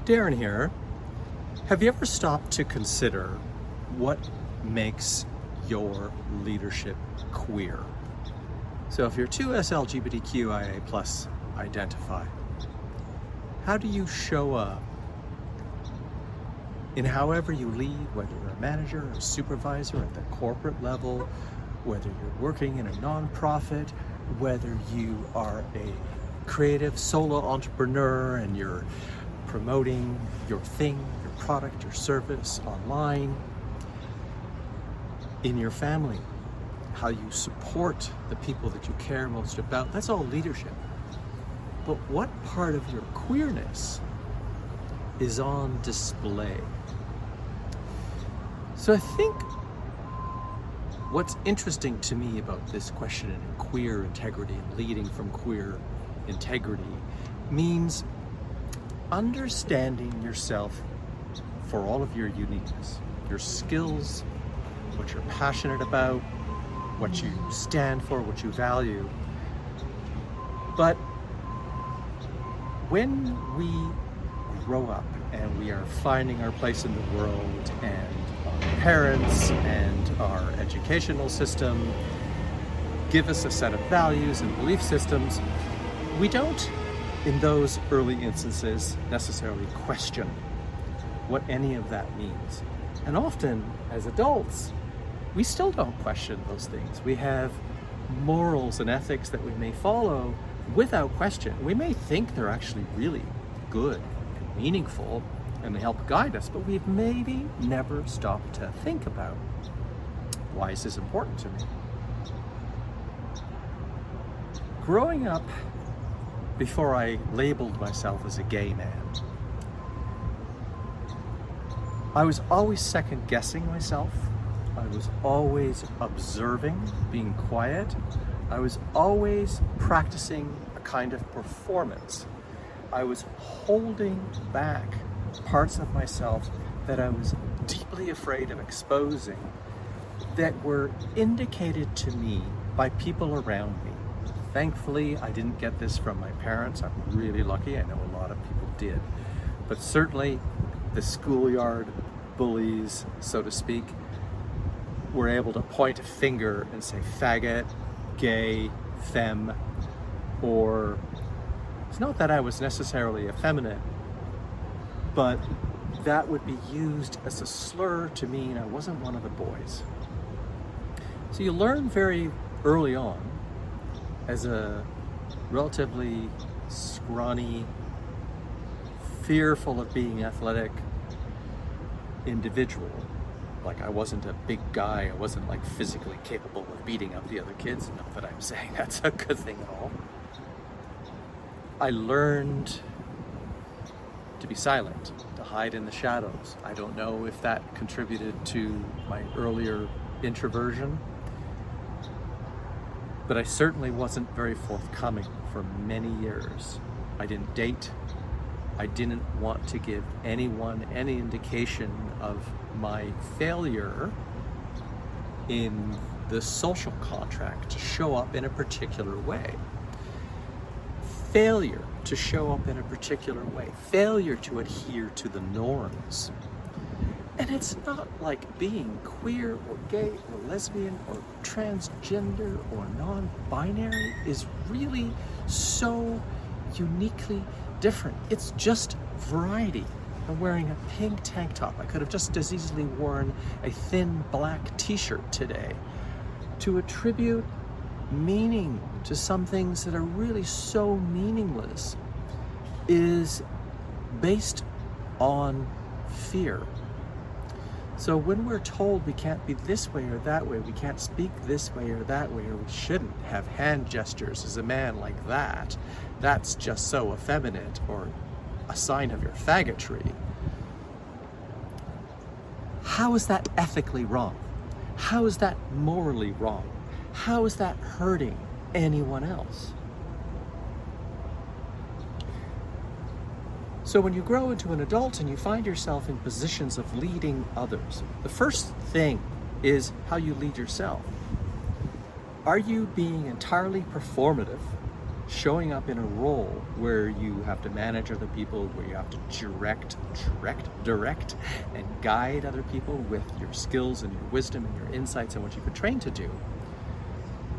Darren here. Have you ever stopped to consider what makes your leadership queer? So if you're 2S LGBTQIA plus identify, how do you show up in however you lead, whether you're a manager or a supervisor at the corporate level, whether you're working in a nonprofit, whether you are a creative solo entrepreneur and you're promoting your thing, your product, your service online, in your family, how you support the people that you care most about. That's all leadership. But what part of your queerness is on display? So I think what's interesting to me about this question in queer integrity and leading from queer integrity means understanding yourself for all of your uniqueness, your skills, what you're passionate about, what you stand for, what you value. But when we grow up and we are finding our place in the world, and our parents and our educational system give us a set of values and belief systems, we don't, in those early instances, necessarily question what any of that means. And often, as adults, we still don't question those things. We have morals and ethics that we may follow without question. We may think they're actually really good and meaningful and they help guide us, but we've maybe never stopped to think about, why is this important to me? Growing up, before I labeled myself as a gay man, I was always second guessing myself. I was always observing, being quiet. I was always practicing a kind of performance. I was holding back parts of myself that I was deeply afraid of exposing, that were indicated to me by people around me. Thankfully, I didn't get this from my parents. I'm really lucky. I know a lot of people did. But certainly the schoolyard bullies, so to speak, were able to point a finger and say faggot, gay, femme, or it's not that I was necessarily effeminate, but that would be used as a slur to mean I wasn't one of the boys. So you learn very early on, as a relatively scrawny, fearful of being athletic individual. Like, I wasn't a big guy, I wasn't like physically capable of beating up the other kids. Not that I'm saying that's a good thing at all. I learned to be silent, to hide in the shadows. I don't know if that contributed to my earlier introversion, but I certainly wasn't very forthcoming for many years. I didn't date. I didn't want to give anyone any indication of my failure in the social contract to show up in a particular way. Failure to show up in a particular way. Failure to adhere to the norms. And it's not like being queer or gay or lesbian or transgender or non-binary is really so uniquely different. It's just variety. I'm wearing a pink tank top. I could have just as easily worn a thin black t-shirt today. To attribute meaning to some things that are really so meaningless is based on fear. So when we're told we can't be this way or that way, we can't speak this way or that way, or we shouldn't have hand gestures as a man like that, that's just so effeminate or a sign of your faggotry. How is that ethically wrong? How is that morally wrong? How is that hurting anyone else? So when you grow into an adult and you find yourself in positions of leading others, the first thing is how you lead yourself. Are you being entirely performative, showing up in a role where you have to manage other people, where you have to direct and guide other people with your skills and your wisdom and your insights and what you've been trained to do?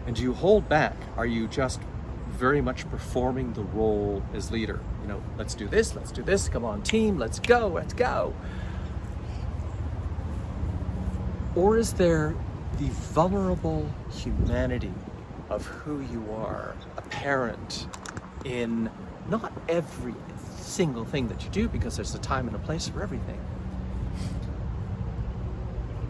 And do you hold back? Are you just very much performing the role as leader? You know, let's do this, come on team, let's go. Or is there the vulnerable humanity of who you are apparent in not every single thing that you do, because there's a time and a place for everything,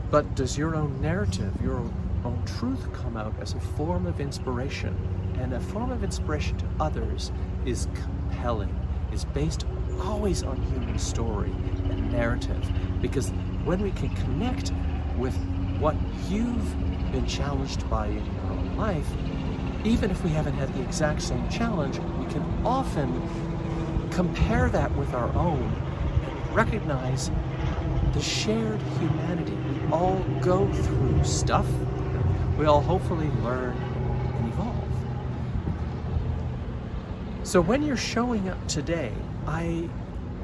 but does your own narrative, your own truth come out as a form of inspiration? And a form of inspiration to others is compelling, is based always on human story and narrative, because when we can connect with what you've been challenged by in your own life, even if we haven't had the exact same challenge, we can often compare that with our own and recognize the shared humanity. We all go through stuff. We all hopefully learn and evolve. So when you're showing up today, I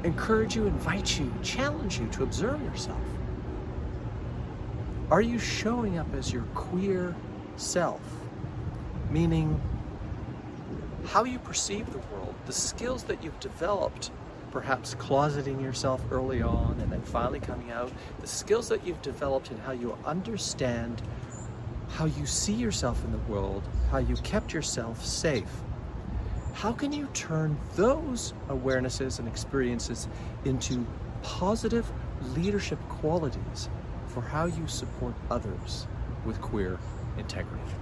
encourage you, invite you, challenge you to observe yourself. Are you showing up as your queer self? Meaning how you perceive the world, the skills that you've developed, perhaps closeting yourself early on and then finally coming out, the skills that you've developed in how you understand how you see yourself in the world, how you kept yourself safe. How can you turn those awarenesses and experiences into positive leadership qualities for how you support others with queer integrity?